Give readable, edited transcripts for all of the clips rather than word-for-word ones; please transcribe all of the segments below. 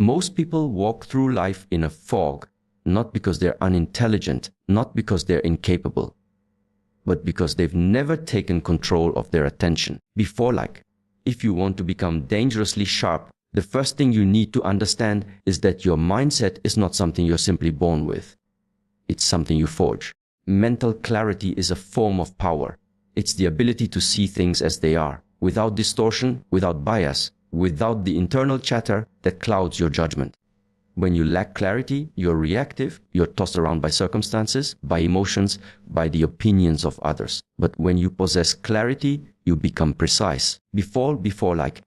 Most people walk through life in a fog, not because they're unintelligent, not because they're incapable, but because they've never taken control of their attention. Before, if you want to become dangerously sharp, the first thing you need to understand is that your mindset is not something you're simply born with. It's something you forge. Mental clarity is a form of power. It's the ability to see things as they are, without distortion, without bias, without the internal chatter that clouds your judgment. When you lack clarity, you're reactive, you're tossed around by circumstances, by emotions, by the opinions of others. But when you possess clarity, you become precise. Before,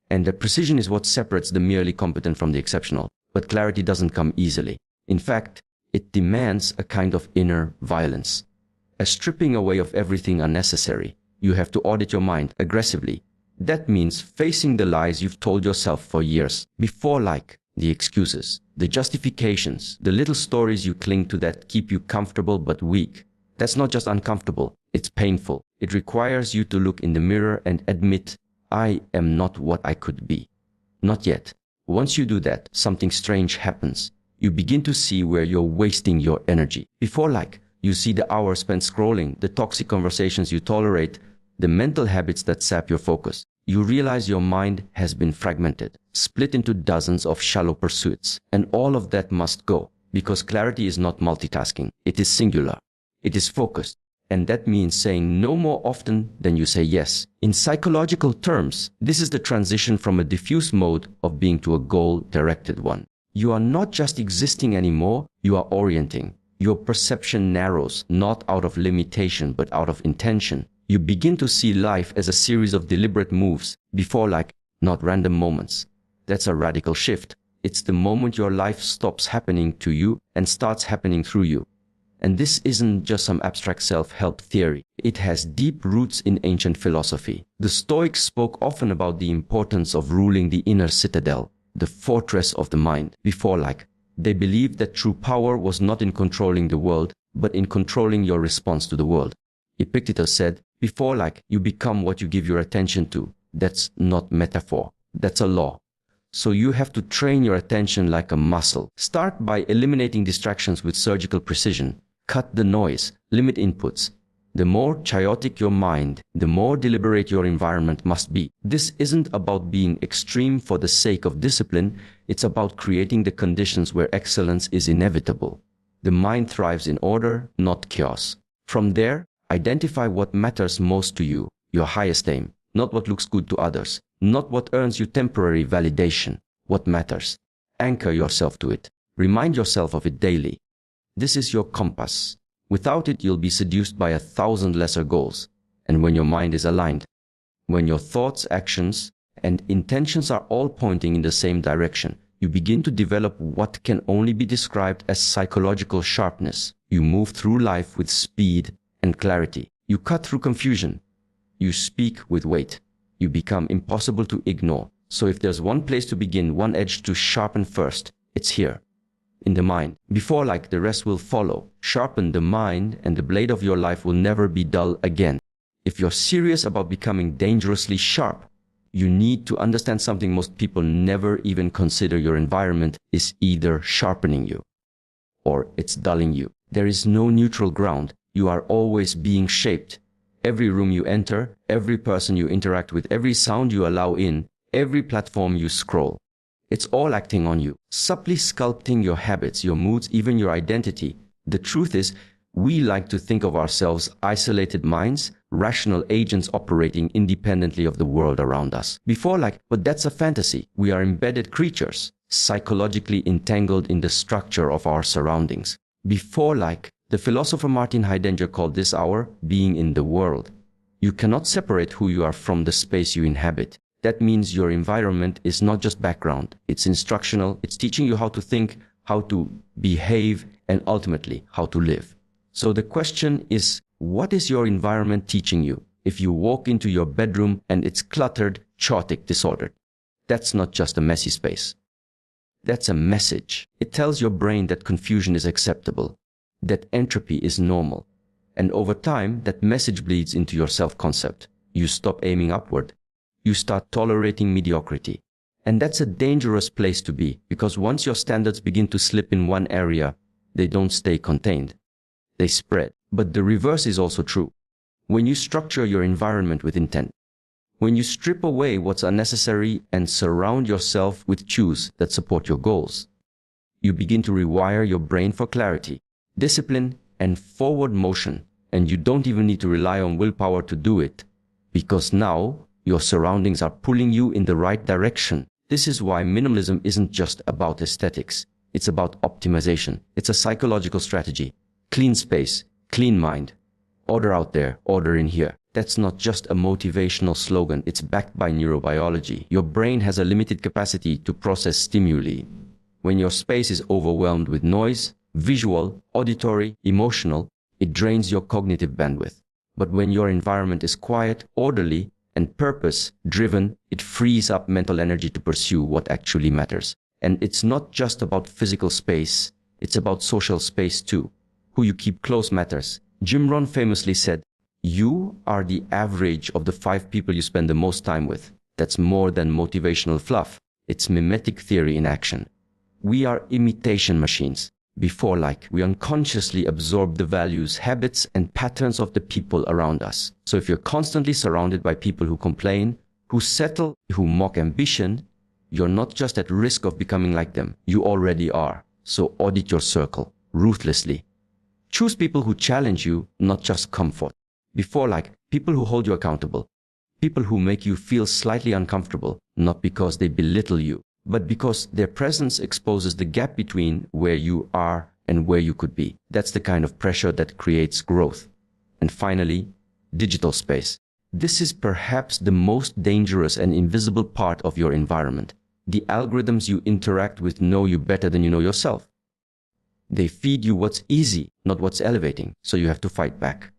and that precision is what separates the merely competent from the exceptional. But clarity doesn't come easily. In fact, it demands a kind of inner violence, a stripping away of everything unnecessary. You have to audit your mind aggressively. That means facing the lies you've told yourself for years. Before, the excuses, the justifications, the little stories you cling to that keep you comfortable but weak. That's not just uncomfortable, it's painful. It requires you to look in the mirror and admit, I am not what I could be. Not yet. Once you do that, something strange happens. You begin to see where you're wasting your energy. Before, you see the hours spent scrolling, the toxic conversations you tolerate, the mental habits that sap your focus. You realize your mind has been fragmented, split into dozens of shallow pursuits. And all of that must go, because clarity is not multitasking. It is singular. It is focused. And that means saying no more often than you say yes. In psychological terms, this is the transition from a diffuse mode of being to a goal-directed one. You are not just existing anymore, you are orienting. Your perception narrows, not out of limitation, but out of intention. You begin to see life as a series of deliberate moves, before not random moments. That's a radical shift. It's the moment your life stops happening to you and starts happening through you. And this isn't just some abstract self-help theory. It has deep roots in ancient philosophy. The Stoics spoke often about the importance of ruling the inner citadel, the fortress of the mind. Before, they believed that true power was not in controlling the world, but in controlling your response to the world. Epictetus said, before, you become what you give your attention to. That's not metaphor. That's a law. So you have to train your attention like a muscle. Start by eliminating distractions with surgical precision. Cut the noise. Limit inputs. The more chaotic your mind, the more deliberate your environment must be. This isn't about being extreme for the sake of discipline. It's about creating the conditions where excellence is inevitable. The mind thrives in order, not chaos. From there, identify what matters most to you, your highest aim, not what looks good to others, not what earns you temporary validation. What matters? Anchor yourself to it. Remind yourself of it daily. This is your compass. Without it, you'll be seduced by 1,000 lesser goals. And when your mind is aligned, when your thoughts, actions, and intentions are all pointing in the same direction, you begin to develop what can only be described as psychological sharpness. You move through life with speed and clarity. You cut through confusion. You speak with weight. You become impossible to ignore. So if there's one place to begin, one edge to sharpen first, it's here, in the mind. Before, the rest will follow. Sharpen the mind and the blade of your life will never be dull again. If you're serious about becoming dangerously sharp, you need to understand something most people never even consider. Your environment is either sharpening you or it's dulling you. There is no neutral ground. You are always being shaped. Every room you enter, every person you interact with, every sound you allow in, every platform you scroll. It's all acting on you, subtly sculpting your habits, your moods, even your identity. The truth is, we like to think of ourselves isolated minds, rational agents operating independently of the world around us. Before, but that's a fantasy. We are embedded creatures, psychologically entangled in the structure of our surroundings. Before, the philosopher Martin Heidegger called this our being in the world. You cannot separate who you are from the space you inhabit. That means your environment is not just background. It's instructional. It's teaching you how to think, how to behave, and ultimately how to live. So the question is, what is your environment teaching you? If you walk into your bedroom and it's cluttered, chaotic, disordered, that's not just a messy space. That's a message. It tells your brain that confusion is acceptable, that entropy is normal. And over time, that message bleeds into your self-concept. You stop aiming upward. You start tolerating mediocrity. And that's a dangerous place to be, because once your standards begin to slip in one area, they don't stay contained. They spread. But the reverse is also true. When you structure your environment with intent, when you strip away what's unnecessary and surround yourself with cues that support your goals, you begin to rewire your brain for clarity, discipline, and forward motion. And you don't even need to rely on willpower to do it, because now your surroundings are pulling you in the right direction. This is why minimalism isn't just about aesthetics. It's about optimization. It's a psychological strategy. Clean space, clean mind. Order out there, order in here. That's not just a motivational slogan. It's backed by neurobiology. Your brain has a limited capacity to process stimuli. When your space is overwhelmed with noise, visual, auditory, emotional, it drains your cognitive bandwidth. But when your environment is quiet, orderly, and purpose-driven, it frees up mental energy to pursue what actually matters. And it's not just about physical space, it's about social space too. Who you keep close matters. Jim Rohn famously said, "You are the average of the 5 people you spend the most time with." That's more than motivational fluff. It's mimetic theory in action. We are imitation machines. Before we unconsciously absorb the values, habits, and patterns of the people around us. So if you're constantly surrounded by people who complain, who settle, who mock ambition, you're not just at risk of becoming like them. You already are. So audit your circle ruthlessly. Choose people who challenge you, not just comfort. Before people who hold you accountable. People who make you feel slightly uncomfortable, not because they belittle you, but because their presence exposes the gap between where you are and where you could be. That's the kind of pressure that creates growth. And finally, digital space. This is perhaps the most dangerous and invisible part of your environment. The algorithms you interact with know you better than you know yourself. They feed you what's easy, not what's elevating, so you have to fight back.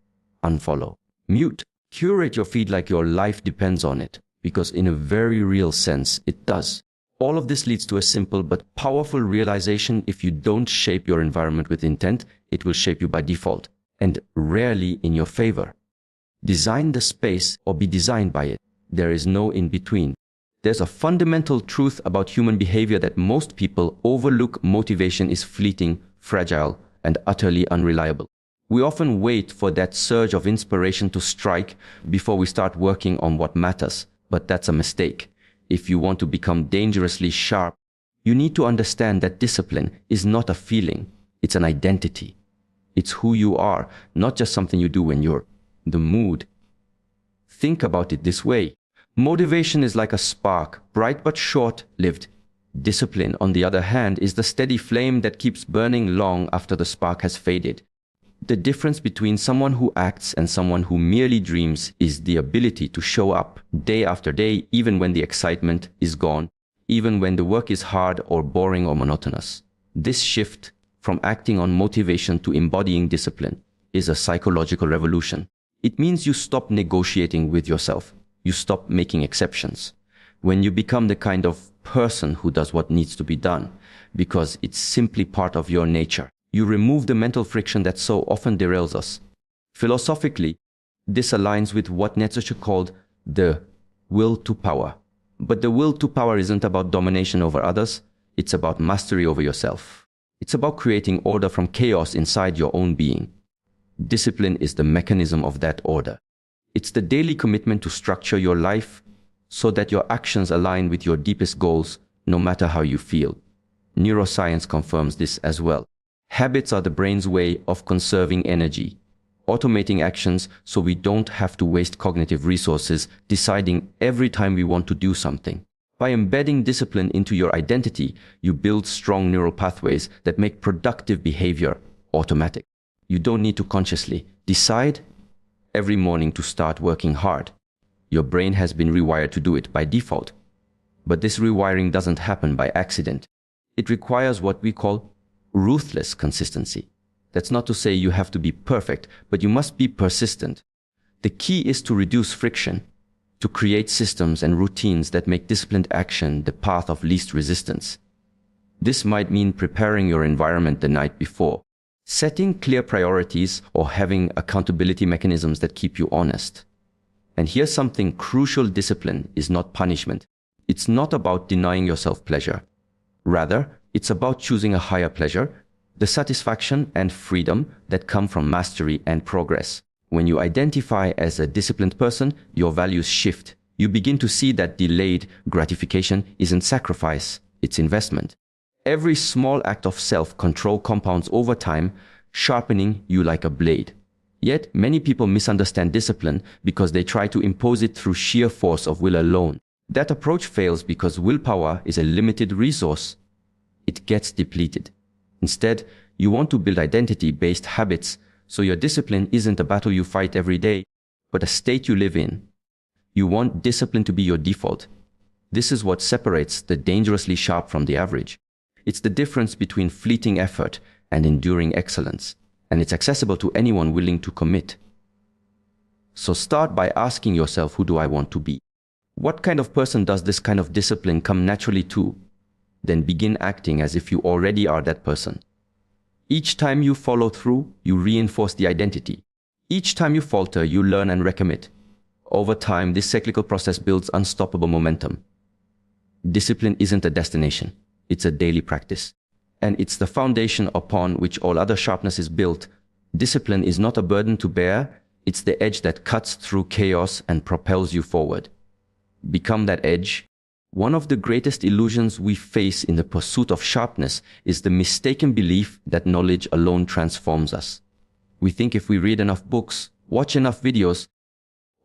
Unfollow. Mute. Curate your feed like your life depends on it, because in a very real sense, it does. All of this leads to a simple but powerful realization: if you don't shape your environment with intent, it will shape you by default, and rarely in your favor. Design the space or be designed by it. There is no in-between. There's a fundamental truth about human behavior that most people overlook. Motivation is fleeting, fragile, and utterly unreliable. We often wait for that surge of inspiration to strike before we start working on what matters, but that's a mistake. If you want to become dangerously sharp, you need to understand that discipline is not a feeling, it's an identity. It's who you are, not just something you do when you're in the mood. Think about it this way. Motivation is like a spark, bright but short-lived. Discipline, on the other hand, is the steady flame that keeps burning long after the spark has faded. The difference between someone who acts and someone who merely dreams is the ability to show up day after day, even when the excitement is gone, even when the work is hard or boring or monotonous. This shift from acting on motivation to embodying discipline is a psychological revolution. It means you stop negotiating with yourself. You stop making exceptions. When you become the kind of person who does what needs to be done, because it's simply part of your nature, you remove the mental friction that so often derails us. Philosophically, this aligns with what Nietzsche called the will to power. But the will to power isn't about domination over others, it's about mastery over yourself. It's about creating order from chaos inside your own being. Discipline is the mechanism of that order. It's the daily commitment to structure your life so that your actions align with your deepest goals, no matter how you feel. Neuroscience confirms this as well. Habits are the brain's way of conserving energy, automating actions so we don't have to waste cognitive resources deciding every time we want to do something. By embedding discipline into your identity, you build strong neural pathways that make productive behavior automatic. You don't need to consciously decide every morning to start working hard. Your brain has been rewired to do it by default. But this rewiring doesn't happen by accident. It requires what we call ruthless consistency. That's not to say you have to be perfect, but you must be persistent. The key is to reduce friction, to create systems and routines that make disciplined action the path of least resistance. This might mean preparing your environment the night before, setting clear priorities, or having accountability mechanisms that keep you honest. And here's something crucial: discipline is not punishment. It's not about denying yourself pleasure. Rather, it's about choosing a higher pleasure, the satisfaction and freedom that come from mastery and progress. When you identify as a disciplined person, your values shift. You begin to see that delayed gratification isn't sacrifice, it's investment. Every small act of self-control compounds over time, sharpening you like a blade. Yet, many people misunderstand discipline because they try to impose it through sheer force of will alone. That approach fails because willpower is a limited resource. It gets depleted. Instead, you want to build identity-based habits, so your discipline isn't a battle you fight every day, but a state you live in. You want discipline to be your default. This is what separates the dangerously sharp from the average. It's the difference between fleeting effort and enduring excellence, and it's accessible to anyone willing to commit. So start by asking yourself, who do I want to be? What kind of person does this kind of discipline come naturally to? Then begin acting as if you already are that person. Each time you follow through, you reinforce the identity. Each time you falter, you learn and recommit. Over time, this cyclical process builds unstoppable momentum. Discipline isn't a destination, it's a daily practice. And it's the foundation upon which all other sharpness is built. Discipline is not a burden to bear, it's the edge that cuts through chaos and propels you forward. Become that edge. One of the greatest illusions we face in the pursuit of sharpness is the mistaken belief that knowledge alone transforms us. We think if we read enough books, watch enough videos,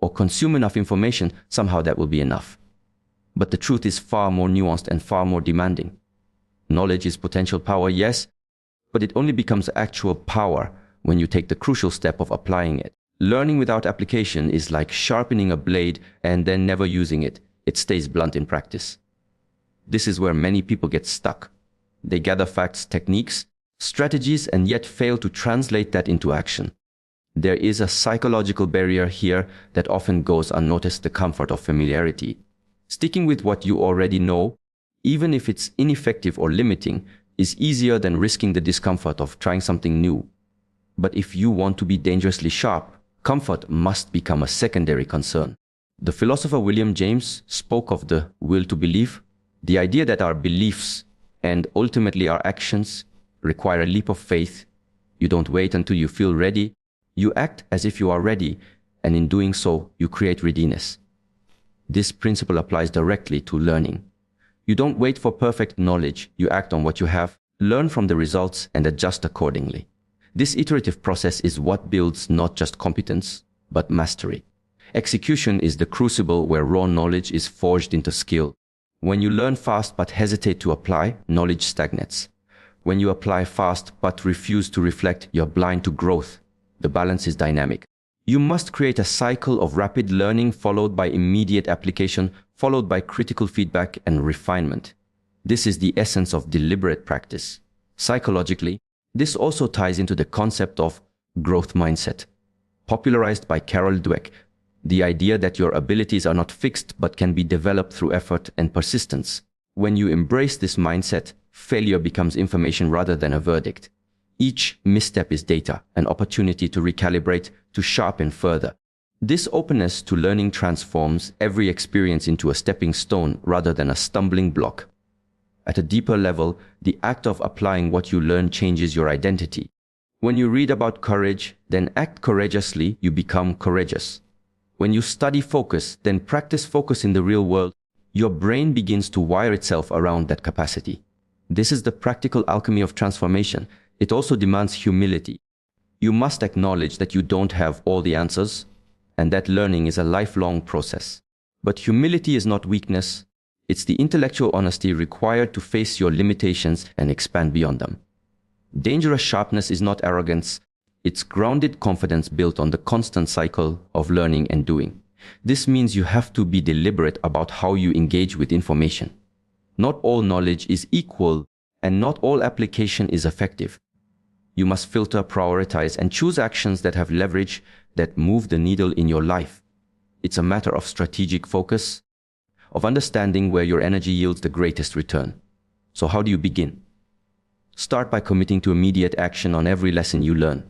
or consume enough information, somehow that will be enough. But the truth is far more nuanced and far more demanding. Knowledge is potential power, yes, but it only becomes actual power when you take the crucial step of applying it. Learning without application is like sharpening a blade and then never using it. It stays blunt in practice. This is where many people get stuck. They gather facts, techniques, strategies, and yet fail to translate that into action. There is a psychological barrier here that often goes unnoticed: the comfort of familiarity. Sticking with what you already know, even if it's ineffective or limiting, is easier than risking the discomfort of trying something new. But if you want to be dangerously sharp, comfort must become a secondary concern. The philosopher William James spoke of the will to believe, the idea that our beliefs and ultimately our actions require a leap of faith. You don't wait until you feel ready. You act as if you are ready, and in doing so, you create readiness. This principle applies directly to learning. You don't wait for perfect knowledge. You act on what you have, learn from the results, and adjust accordingly. This iterative process is what builds not just competence, but mastery. Execution is the crucible where raw knowledge is forged into skill. When you learn fast but hesitate to apply, knowledge stagnates. When you apply fast but refuse to reflect, you're blind to growth. The balance is dynamic. You must create a cycle of rapid learning followed by immediate application, followed by critical feedback and refinement. This is the essence of deliberate practice. Psychologically, this also ties into the concept of growth mindset, popularized by Carol Dweck, the idea that your abilities are not fixed but can be developed through effort and persistence. When you embrace this mindset, failure becomes information rather than a verdict. Each misstep is data, an opportunity to recalibrate, to sharpen further. This openness to learning transforms every experience into a stepping stone rather than a stumbling block. At a deeper level, the act of applying what you learn changes your identity. When you read about courage, then act courageously, you become courageous. When you study focus, then practice focus in the real world, your brain begins to wire itself around that capacity. This is the practical alchemy of transformation. It also demands humility. You must acknowledge that you don't have all the answers, and that learning is a lifelong process. But humility is not weakness. It's the intellectual honesty required to face your limitations and expand beyond them. Dangerous sharpness is not arrogance. It's grounded confidence built on the constant cycle of learning and doing. This means you have to be deliberate about how you engage with information. Not all knowledge is equal, and not all application is effective. You must filter, prioritize, and choose actions that have leverage, that move the needle in your life. It's a matter of strategic focus, of understanding where your energy yields the greatest return. So how do you begin? Start by committing to immediate action on every lesson you learn.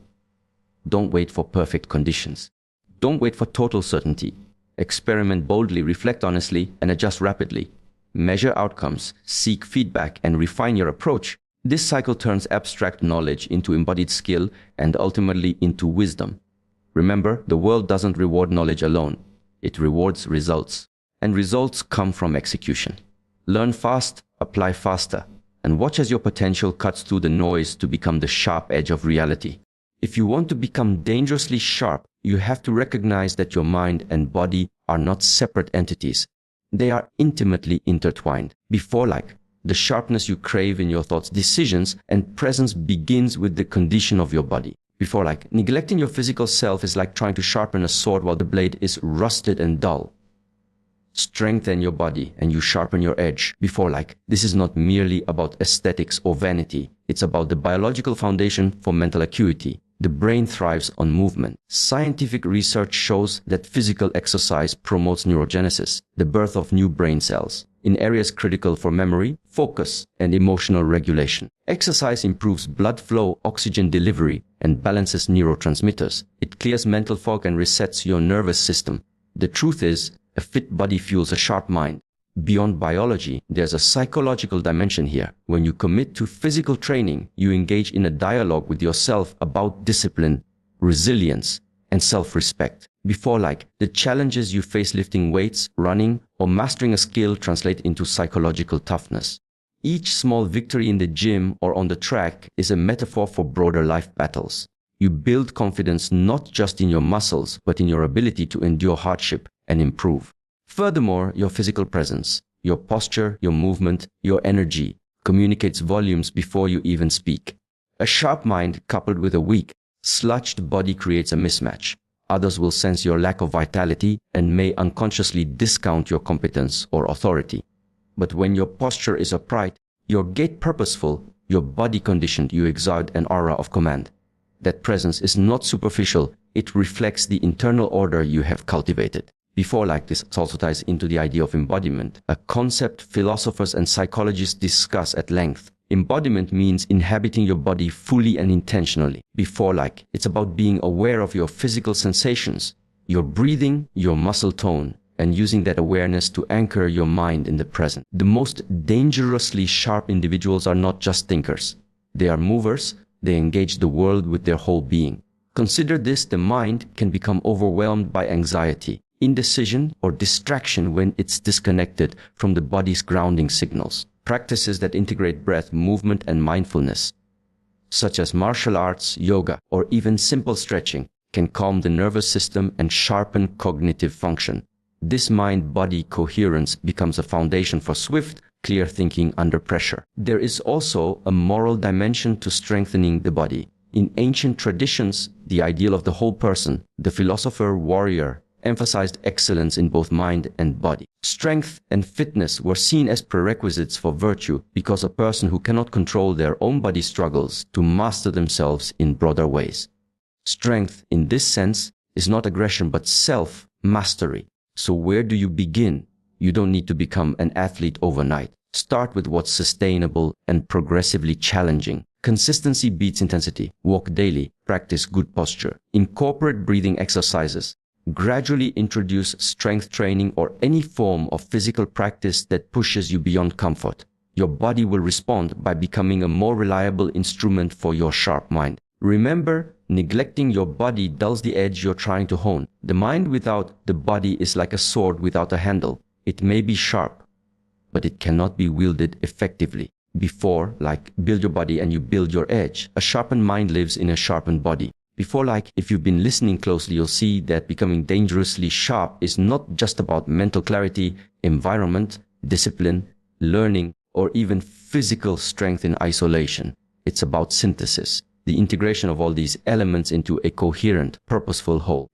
Don't wait for perfect conditions. Don't wait for total certainty. Experiment boldly, reflect honestly, and adjust rapidly. measure outcomes, seek feedback, and refine your approach, this cycle turns abstract knowledge into embodied skill and ultimately into wisdom. Remember, the world doesn't reward knowledge alone. It rewards results. And results come from execution. Learn fast, apply faster, and watch as your potential cuts through the noise to become the sharp edge of reality. If you want to become dangerously sharp, you have to recognize that your mind and body are not separate entities. They are intimately intertwined. Before the sharpness you crave in your thoughts, decisions, and presence begins with the condition of your body. Before neglecting your physical self is like trying to sharpen a sword while the blade is rusted and dull. Strengthen your body and you sharpen your edge. Before this is not merely about aesthetics or vanity. It's about the biological foundation for mental acuity. The brain thrives on movement. Scientific research shows that physical exercise promotes neurogenesis, the birth of new brain cells, in areas critical for memory, focus, and emotional regulation. Exercise improves blood flow, oxygen delivery, and balances neurotransmitters. It clears mental fog and resets your nervous system. The truth is, a fit body fuels a sharp mind. Beyond biology, there's a psychological dimension here. When you commit to physical training, you engage in a dialogue with yourself about discipline, resilience, and self-respect. Before the challenges you face lifting weights, running, or mastering a skill translate into psychological toughness. Each small victory in the gym or on the track is a metaphor for broader life battles. You build confidence not just in your muscles, but in your ability to endure hardship and improve. Furthermore, your physical presence, your posture, your movement, your energy communicates volumes before you even speak. A sharp mind coupled with a weak, sludged body creates a mismatch. Others will sense your lack of vitality and may unconsciously discount your competence or authority. But when your posture is upright, your gait purposeful, your body conditioned, you exude an aura of command. That presence is not superficial, it reflects the internal order you have cultivated. Before this also ties into the idea of embodiment, a concept philosophers and psychologists discuss at length. Embodiment means inhabiting your body fully and intentionally. Before it's about being aware of your physical sensations, your breathing, your muscle tone, and using that awareness to anchor your mind in the present. The most dangerously sharp individuals are not just thinkers. They are movers. They engage the world with their whole being. Consider this: the mind can become overwhelmed by anxiety, indecision, or distraction when it's disconnected from the body's grounding signals. Practices that integrate breath, movement, and mindfulness, such as martial arts, yoga, or even simple stretching, can calm the nervous system and sharpen cognitive function. This mind-body coherence becomes a foundation for swift, clear thinking under pressure. There is also a moral dimension to strengthening the body. In ancient traditions, the ideal of the whole person, the philosopher-warrior, emphasized excellence in both mind and body. Strength and fitness were seen as prerequisites for virtue because a person who cannot control their own body struggles to master themselves in broader ways. Strength, in this sense, is not aggression but self-mastery. So where do you begin? You don't need to become an athlete overnight. Start with what's sustainable and progressively challenging. Consistency beats intensity. Walk daily. Practice good posture. Incorporate breathing exercises. Gradually introduce strength training or any form of physical practice that pushes you beyond comfort. Your body will respond by becoming a more reliable instrument for your sharp mind. Remember, neglecting your body dulls the edge you're trying to hone. The mind without the body is like a sword without a handle. It may be sharp, but it cannot be wielded effectively. Before, build your body and you build your edge. A sharpened mind lives in a sharpened body. Before, if you've been listening closely, you'll see that becoming dangerously sharp is not just about mental clarity, environment, discipline, learning, or even physical strength in isolation. It's about synthesis, the integration of all these elements into a coherent, purposeful whole.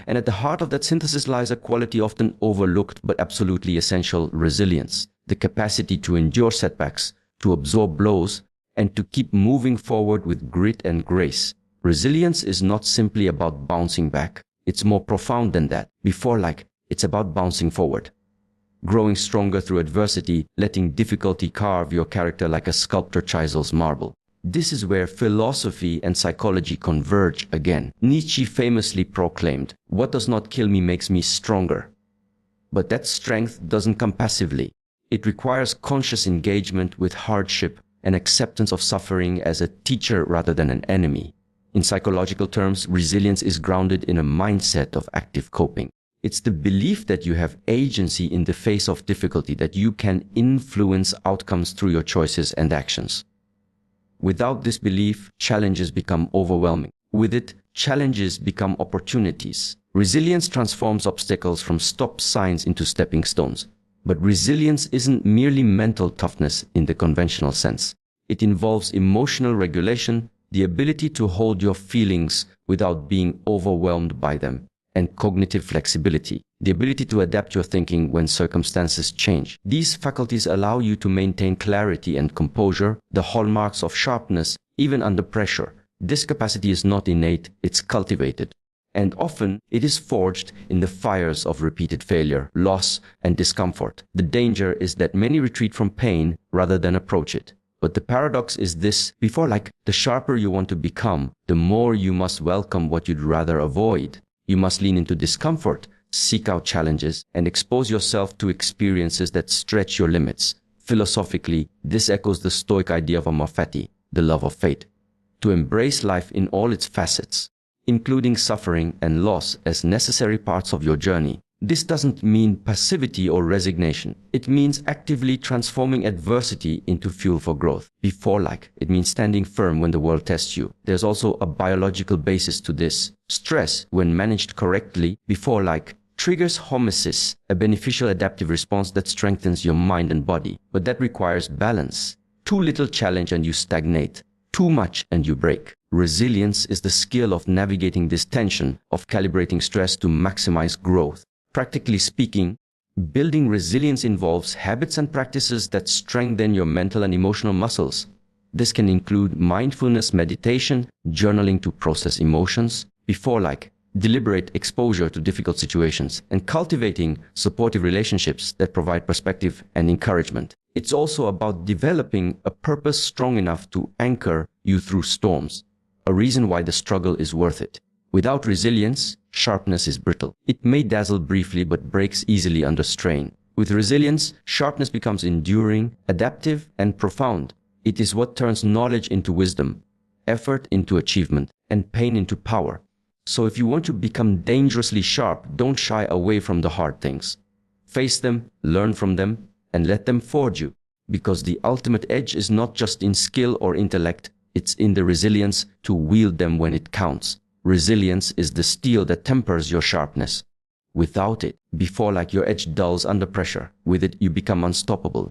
And at the heart of that synthesis lies a quality often overlooked but absolutely essential: resilience, the capacity to endure setbacks, to absorb blows, and to keep moving forward with grit and grace. Resilience is not simply about bouncing back. It's more profound than that. It's about bouncing forward, growing stronger through adversity, letting difficulty carve your character like a sculptor chisels marble. This is where philosophy and psychology converge again. Nietzsche famously proclaimed, "What does not kill me makes me stronger." But that strength doesn't come passively. It requires conscious engagement with hardship and acceptance of suffering as a teacher rather than an enemy. In psychological terms, resilience is grounded in a mindset of active coping. It's the belief that you have agency in the face of difficulty, that you can influence outcomes through your choices and actions. Without this belief, challenges become overwhelming. With it, challenges become opportunities. Resilience transforms obstacles from stop signs into stepping stones. But resilience isn't merely mental toughness in the conventional sense. It involves emotional regulation, the ability to hold your feelings without being overwhelmed by them, and cognitive flexibility, the ability to adapt your thinking when circumstances change. These faculties allow you to maintain clarity and composure, the hallmarks of sharpness, even under pressure. This capacity is not innate, it's cultivated. And often it is forged in the fires of repeated failure, loss, and discomfort. The danger is that many retreat from pain rather than approach it. But the paradox is this: the sharper you want to become, the more you must welcome what you'd rather avoid. You must lean into discomfort, seek out challenges, and expose yourself to experiences that stretch your limits. Philosophically, this echoes the Stoic idea of amor fati, the love of fate. To embrace life in all its facets, including suffering and loss as necessary parts of your journey. This doesn't mean passivity or resignation. It means actively transforming adversity into fuel for growth. It means standing firm when the world tests you. There's also a biological basis to this. Stress, when managed correctly, triggers homeostasis, a beneficial adaptive response that strengthens your mind and body. But that requires balance. Too little challenge and you stagnate. Too much and you break. Resilience is the skill of navigating this tension, of calibrating stress to maximize growth. Practically speaking, building resilience involves habits and practices that strengthen your mental and emotional muscles. This can include mindfulness meditation, journaling to process emotions, deliberate exposure to difficult situations, and cultivating supportive relationships that provide perspective and encouragement. It's also about developing a purpose strong enough to anchor you through storms, a reason why the struggle is worth it. Without resilience, sharpness is brittle. It may dazzle briefly but breaks easily under strain. With resilience, sharpness becomes enduring, adaptive, and profound. It is what turns knowledge into wisdom, effort into achievement, and pain into power. So if you want to become dangerously sharp, don't shy away from the hard things. Face them, learn from them, and let them forge you. Because the ultimate edge is not just in skill or intellect, it's in the resilience to wield them when it counts. Resilience is the steel that tempers your sharpness. Without it, your edge dulls under pressure. With it, you become unstoppable.